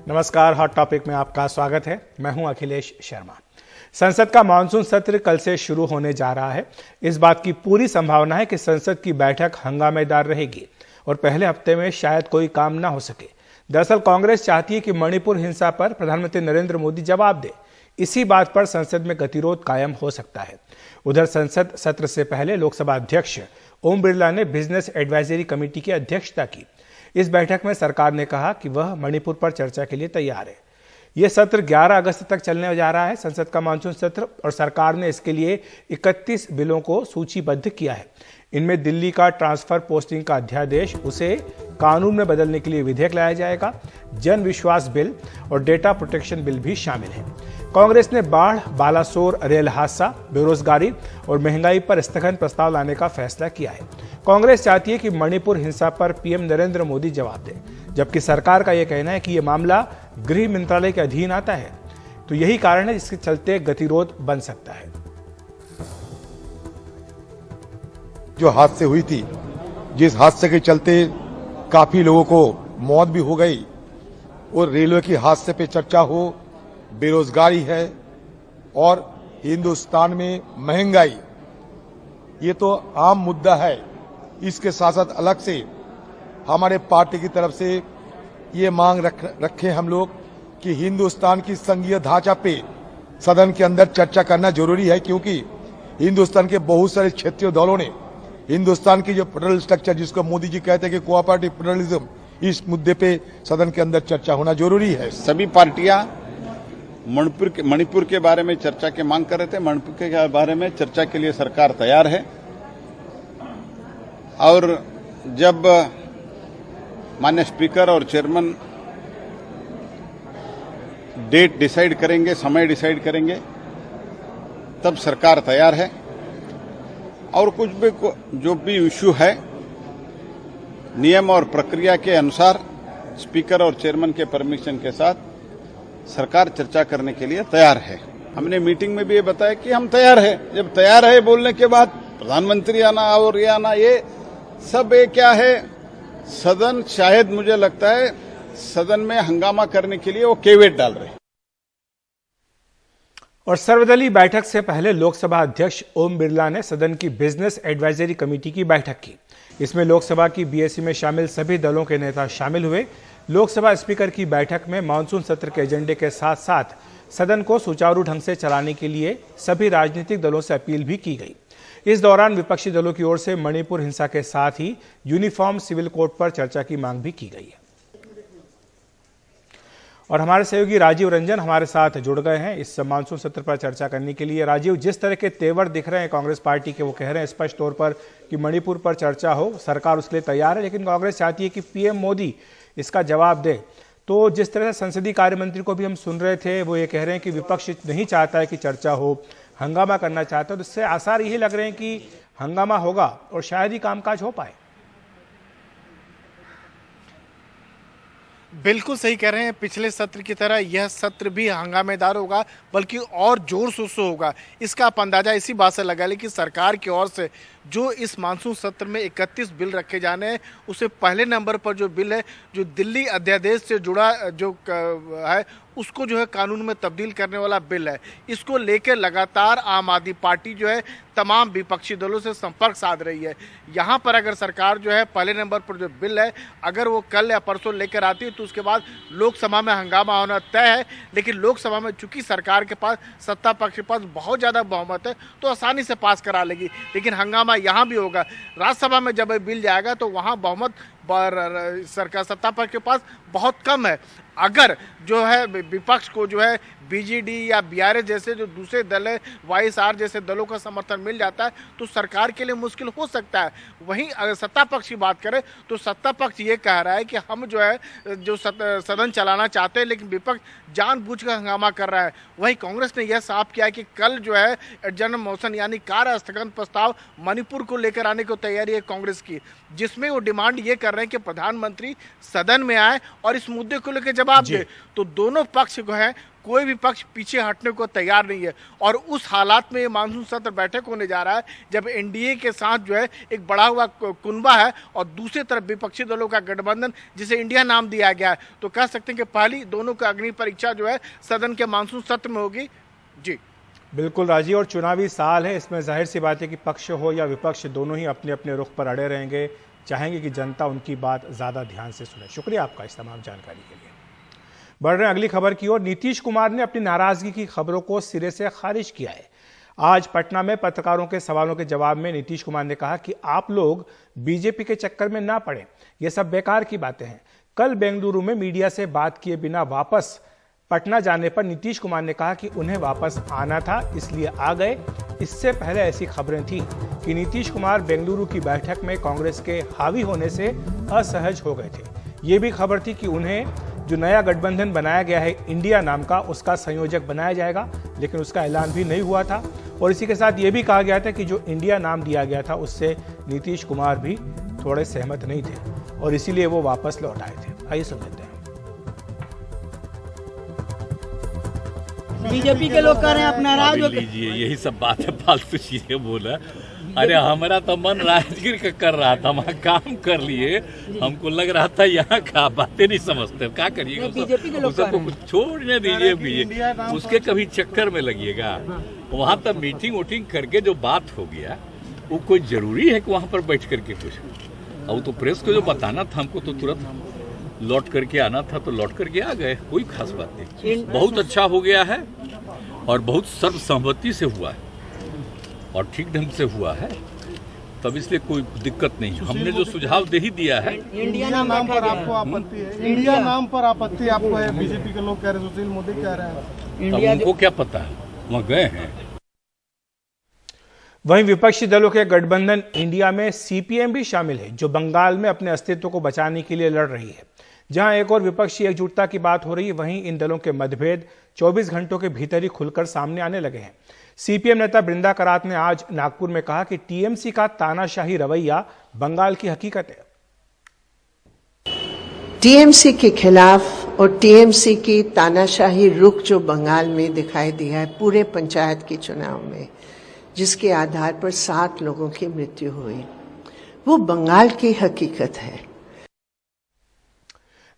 नमस्कार, hot topic में आपका स्वागत है। मैं हूं अखिलेश शर्मा। संसद का मानसून सत्र कल से शुरू होने जा रहा है। इस बात की पूरी संभावना है कि संसद की बैठक हंगामेदार रहेगी और पहले हफ्ते में शायद कोई काम ना हो सके। दरअसल कांग्रेस चाहती है कि मणिपुर हिंसा पर प्रधानमंत्री नरेंद्र मोदी जवाब दे। इसी बात पर संसद में गतिरोध कायम हो सकता है। उधर संसद सत्र से पहले लोकसभा अध्यक्ष ओम बिरला ने बिजनेस एडवाइजरी कमेटी की अध्यक्षता की। इस बैठक में सरकार ने कहा कि वह मणिपुर पर चर्चा के लिए तैयार है। यह सत्र 11 अगस्त तक चलने जा रहा है, संसद का मानसून सत्र, और सरकार ने इसके लिए 31 बिलों को सूचीबद्ध किया है। इनमें दिल्ली का ट्रांसफर पोस्टिंग का अध्यादेश, उसे कानून में बदलने के लिए विधेयक लाया जाएगा, जन विश्वास बिल और डेटा प्रोटेक्शन बिल भी शामिल है। कांग्रेस ने बाढ़, बालासोर रेल हादसा, बेरोजगारी और महंगाई पर स्थगन प्रस्ताव लाने का फैसला किया है। कांग्रेस चाहती है कि मणिपुर हिंसा पर पीएम नरेंद्र मोदी जवाब दें, जबकि सरकार का यह कहना है कि यह मामला गृह मंत्रालय के अधीन आता है। तो यही कारण है जिसके चलते गतिरोध बन सकता है। जो हादसे हुई थी, जिस हादसे के चलते काफी लोगों को मौत भी हो गई, और रेलवे के हादसे पे चर्चा हो, बेरोजगारी है और हिंदुस्तान में महंगाई, ये तो आम मुद्दा है। इसके साथ साथ अलग से हमारे पार्टी की तरफ से ये मांग रखे हम लोग कि हिंदुस्तान की संघीय ढांचा पे सदन के अंदर चर्चा करना जरूरी है, क्योंकि हिंदुस्तान के बहुत सारे क्षेत्रीय दलों ने हिंदुस्तान की जो फेडरल स्ट्रक्चर, जिसको मोदी जी कहते हैं कि कोऑपरेटिव फेडरलिज्म, इस मुद्दे पे सदन के अंदर चर्चा होना जरूरी है। सभी पार्टियां मणिपुर के बारे में चर्चा की मांग कर रहे थे। मणिपुर के बारे में चर्चा के लिए सरकार तैयार है, और जब माननीय स्पीकर और चेयरमैन डेट डिसाइड करेंगे, समय डिसाइड करेंगे, तब सरकार तैयार है। और कुछ भी जो भी इश्यू है, नियम और प्रक्रिया के अनुसार स्पीकर और चेयरमैन के परमिशन के साथ सरकार चर्चा करने के लिए तैयार है। हमने मीटिंग में भी ये बताया कि हम तैयार है। जब तैयार है बोलने के बाद प्रधानमंत्री आना और ये आना, ये सब ये क्या है, सदन, शायद मुझे लगता है सदन में हंगामा करने के लिए वो केवेट डाल रहे हैं। और सर्वदलीय बैठक से पहले लोकसभा अध्यक्ष ओम बिरला ने सदन की बिजनेस एडवाइजरी कमेटी की बैठक की। इसमें लोकसभा की बीएससी में शामिल सभी दलों के नेता शामिल हुए। लोकसभा स्पीकर की बैठक में मानसून सत्र के एजेंडे के साथ साथ सदन को सुचारू ढंग से चलाने के लिए सभी राजनीतिक दलों से अपील भी की गई। इस दौरान विपक्षी दलों की ओर से मणिपुर हिंसा के साथ ही यूनिफॉर्म सिविल कोड पर चर्चा की मांग भी की गई है। और हमारे सहयोगी राजीव रंजन हमारे साथ जुड़ गए हैं इस मानसून सत्र पर चर्चा करने के लिए। राजीव, जिस तरह के तेवर दिख रहे हैं कांग्रेस पार्टी के, वो कह रहे हैं स्पष्ट तौर पर कि मणिपुर पर चर्चा हो, सरकार उसके लिए तैयार है, लेकिन कांग्रेस चाहती है कि पीएम मोदी इसका जवाब दे। तो जिस तरह से संसदीय कार्य मंत्री को भी हम सुन रहे थे, वो ये कह रहे हैं कि विपक्ष नहीं चाहता है कि चर्चा हो, हंगामा करना चाहता है। तो इससे आसार यही लग रहे हैं कि हंगामा होगा और शायद ही कामकाज हो पाए। बिल्कुल सही कह रहे हैं। पिछले सत्र की तरह यह सत्र भी हंगामेदार होगा, बल्कि और जोर शोर से होगा। इसका आप अंदाजा इसी बात से लगा लें कि सरकार की ओर से जो इस मानसून सत्र में 31 बिल रखे जाने हैं, उसे पहले नंबर पर जो बिल है, जो दिल्ली अध्यादेश से जुड़ा जो है, उसको जो है कानून में तब्दील करने वाला बिल है। इसको लेकर लगातार आम आदमी पार्टी जो है तमाम विपक्षी दलों से संपर्क साध रही है। यहाँ पर अगर सरकार जो है पहले नंबर पर जो बिल है, अगर वो कल या परसों लेकर आती है, तो उसके बाद लोकसभा में हंगामा होना तय है। लेकिन लोकसभा में चूंकि सरकार के पास, सत्ता पक्ष के पास बहुत ज़्यादा बहुमत है, तो आसानी से पास करा लेगी। लेकिन हंगामा यहाँ भी होगा। राज्यसभा में जब बिल जाएगा तो वहाँ बहुमत सरकार, सत्ता पक्ष के पास बहुत कम है। अगर जो है विपक्ष को जो है बीजेडी या बीआरएस जैसे जो दूसरे दल है, वाईएसआर जैसे दलों का समर्थन मिल जाता है, तो सरकार के लिए मुश्किल हो सकता है। वहीं अगर सत्ता पक्ष की बात करें तो सत्ता पक्ष ये कह रहा है कि हम जो है जो सदन चलाना चाहते हैं, लेकिन विपक्ष जानबूझकर हंगामा कर रहा है। वहीं कांग्रेस ने यह साफ किया है कि कल जो है एडजर्न मोशन यानी कार्य स्थगन प्रस्ताव मणिपुर को लेकर आने को तैयारी है कांग्रेस की, जिसमें वो डिमांड ये कर रहे हैं कि प्रधानमंत्री सदन में आए और इस मुद्दे को लेकर जवाब दे, तो दोनों पक्ष जो है कोई भी पक्ष पीछे हटने को तैयार नहीं है। और उस हालात में ये मानसून सत्र बैठक होने जा रहा है जब एनडीए के साथ जो है एक बढ़ा हुआ कुनबा है और दूसरी तरफ विपक्षी दलों का गठबंधन जिसे इंडिया नाम दिया गया है। तो कह सकते हैं कि पहली दोनों की अग्नि परीक्षा जो है सदन के मानसून सत्र में होगी। जी बिल्कुल राजीव, और चुनावी साल है, इसमें जाहिर सी बात है कि पक्ष हो या विपक्ष दोनों ही अपने अपने रुख पर अड़े रहेंगे, चाहेंगे कि जनता उनकी बात ज़्यादा ध्यान से सुने। शुक्रिया आपका इस तमाम जानकारी के लिए। बढ़ रहे हैं अगली खबर की ओर। नीतीश कुमार ने अपनी नाराजगी की खबरों को सिरे से खारिज किया है। आज पटना में पत्रकारों के सवालों के जवाब में नीतीश कुमार ने कहा कि आप लोग बीजेपी के चक्कर में ना पड़े, ये सब बेकार की बातें हैं। कल बेंगलुरु में मीडिया से बात किए बिना वापस पटना जाने पर नीतीश कुमार ने कहा कि उन्हें वापस आना था इसलिए आ गए। इससे पहले ऐसी खबरें थी कि नीतीश कुमार बेंगलुरु की बैठक में कांग्रेस के हावी होने से असहज हो गए थे। ये भी खबर थी कि उन्हें जो नया गठबंधन बनाया गया है इंडिया नाम का, उसका संयोजक बनाया जाएगा, लेकिन उसका ऐलान भी नहीं हुआ था। और इसी के साथ ये भी कहा गया था कि जो इंडिया नाम दिया गया था उससे नीतीश कुमार भी थोड़े सहमत नहीं थे और इसीलिए वो वापस लौट आए थे। आइए सुन लेते हैं। बीजेपी के लोग कह रहे हैं आप नाराज हो लीजिए, यही सब बात है, फालतू चीजें बोला। अरे हमारा तो मन राजगीर का कर रहा था, वहाँ काम कर लिए, हमको लग रहा था यहाँ का बातें नहीं समझते, क्या करिएगा। बीजेपी के लोग सबको कुछ छोड़ने दीजिए, बीजेपी उसके कभी चक्कर में लगिएगा। वहाँ तक मीटिंग वोटिंग करके जो बात हो गया वो कोई जरूरी है कि वहाँ पर बैठ करके कुछ, अब तो प्रेस को जो बताना था हमको तो तुरंत लौट करके आना था, तो लौट करके आ गए, कोई खास बात नहीं। बहुत अच्छा हो गया है और बहुत सर्वसम्मति से हुआ है और ठीक ढंग से हुआ है, तब इसलिए कोई दिक्कत नहीं। हमने जो सुझाव दे ही दिया है। इंडिया नाम पर आपको आपत्ति है? इंडिया नाम पर आपत्ति आपको है? बीजेपी के लोग कह रहे हैं, सुशील मोदी कह रहे हैं। तब उनको क्या पता है, वहाँ गए हैं। वहीं विपक्षी दलों के गठबंधन इंडिया में सीपीएम भी शामिल है, जो बंगाल में अपने अस्तित्व को बचाने के लिए लड़ रही है। जहां एक और विपक्षी एकजुटता की बात हो रही है, वहीं इन दलों के मतभेद 24 घंटों के भीतर ही खुलकर सामने आने लगे हैं। सीपीएम नेता बृंदा करात ने आज नागपुर में कहा कि टीएमसी का तानाशाही रवैया बंगाल की हकीकत है। टीएमसी के खिलाफ और टीएमसी की तानाशाही रुख जो बंगाल में दिखाई दिया है पूरे पंचायत के चुनाव में, जिसके आधार पर 7 लोगों की मृत्यु हुई, वो बंगाल की हकीकत है।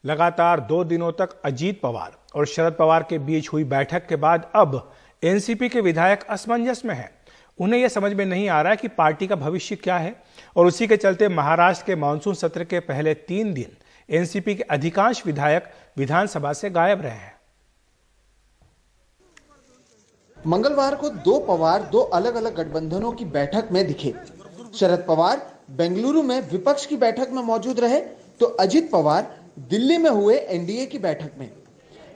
लगातार 2 दिनों तक अजीत पवार और शरद पवार के बीच हुई बैठक के बाद अब एनसीपी के विधायक असमंजस में हैं। उन्हें यह समझ में नहीं आ रहा है कि पार्टी का भविष्य क्या है, और उसी के चलते महाराष्ट्र के मानसून सत्र के पहले 3 दिन एनसीपी के अधिकांश विधायक विधानसभा से गायब रहे हैं। मंगलवार को 2 पवार 2 अलग अलग गठबंधनों की बैठक में दिखे। शरद पवार बेंगलुरु में विपक्ष की बैठक में मौजूद रहे, तो अजित पवार दिल्ली में हुए एनडीए की बैठक में।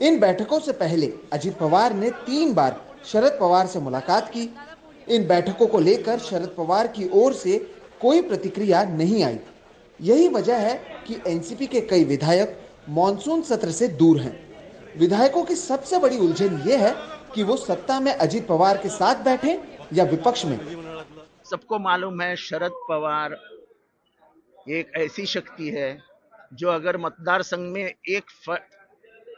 इन बैठकों से पहले अजित पवार ने 3 बार शरद पवार से मुलाकात की। इन बैठकों को लेकर शरद पवार की ओर से कोई प्रतिक्रिया नहीं आई। यही वजह है कि एनसीपी के कई विधायक मॉनसून सत्र से दूर हैं। विधायकों की सबसे बड़ी उलझन ये है कि वो सत्ता में अजित पवार के साथ बैठे या विपक्ष में। सबको मालूम है शरद पवार एक ऐसी शक्ति है जो अगर मतदार संघ में एक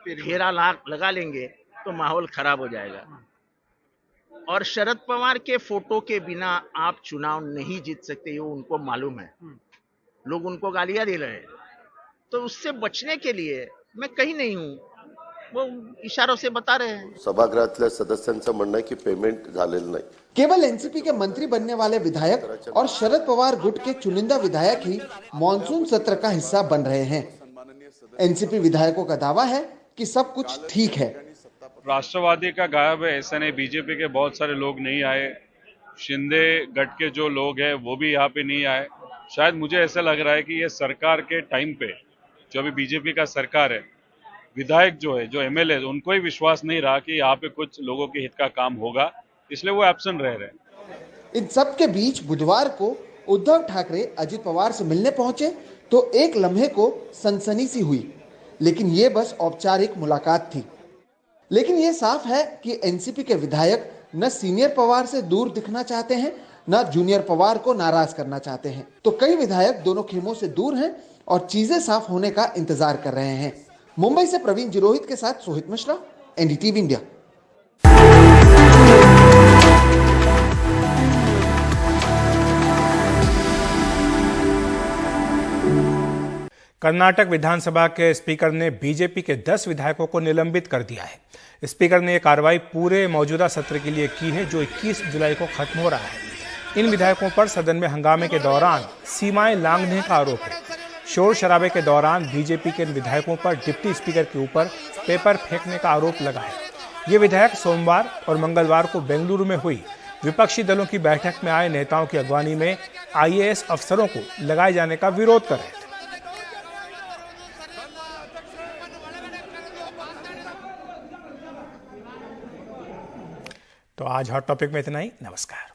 घेरा लगा लेंगे तो माहौल खराब हो जाएगा। और शरद पवार के फोटो के बिना आप चुनाव नहीं जीत सकते, ये उनको मालूम है। लोग उनको गालियां दे रहे हैं, तो उससे बचने के लिए मैं कहीं नहीं हूं, वो इशारों से बता रहे हैं। सभागृहातल्या सदस्यांचं म्हणणं आहे की पेमेंट झालेलं नाही। केवल एनसीपी के मंत्री बनने वाले विधायक और शरद पवार गुट के चुनिंदा विधायक ही मॉनसून सत्र का हिस्सा बन रहे हैं। एनसीपी विधायकों का दावा है कि सब कुछ ठीक है। राष्ट्रवादी का गायब है ऐसा नहीं, बीजेपी के बहुत सारे लोग नहीं आए, शिंदे गट के जो लोग हैं वो भी यहाँ पे नहीं आए। शायद मुझे ऐसा लग रहा है कि ये सरकार के टाइम पे जो अभी बीजेपी का सरकार है, विधायक जो है, जो एमएलए, उनको ही विश्वास नहीं रहा कि यहाँ पे कुछ लोगों के हित का काम होगा, इसलिए वो एब्सेंट रह रहे हैं। इन सब के बीच बुधवार को उद्धव ठाकरे अजित पवार से मिलने पहुंचे तो एक लम्हे को सनसनी सी हुई, लेकिन ये बस औपचारिक मुलाकात थी। लेकिन ये साफ है कि एनसीपी के विधायक न सीनियर पवार से दूर दिखना चाहते हैं, न जूनियर पवार को नाराज करना चाहते हैं। तो कई विधायक दोनों खेमों से दूर हैं और चीजें साफ होने का इंतजार कर रहे हैं। मुंबई से प्रवीण जिरोहित के साथ सोहित मिश्रा, एनडीटीवी इंडिया। कर्नाटक विधानसभा के स्पीकर ने बीजेपी के 10 विधायकों को निलंबित कर दिया है। स्पीकर ने यह कार्रवाई पूरे मौजूदा सत्र के लिए की है, जो 21 जुलाई को खत्म हो रहा है। इन विधायकों पर सदन में हंगामे के दौरान सीमाएं लांघने का आरोप है। शोर शराबे के दौरान बीजेपी के इन विधायकों पर डिप्टी स्पीकर के ऊपर पेपर फेंकने का आरोप लगा है। ये विधायक सोमवार और मंगलवार को बेंगलुरु में हुई विपक्षी दलों की बैठक में आए नेताओं की अगवानी में IAS अफसरों को लगाए जाने का विरोध कर रहे थे। तो आज हॉट टॉपिक में इतना ही। नमस्कार।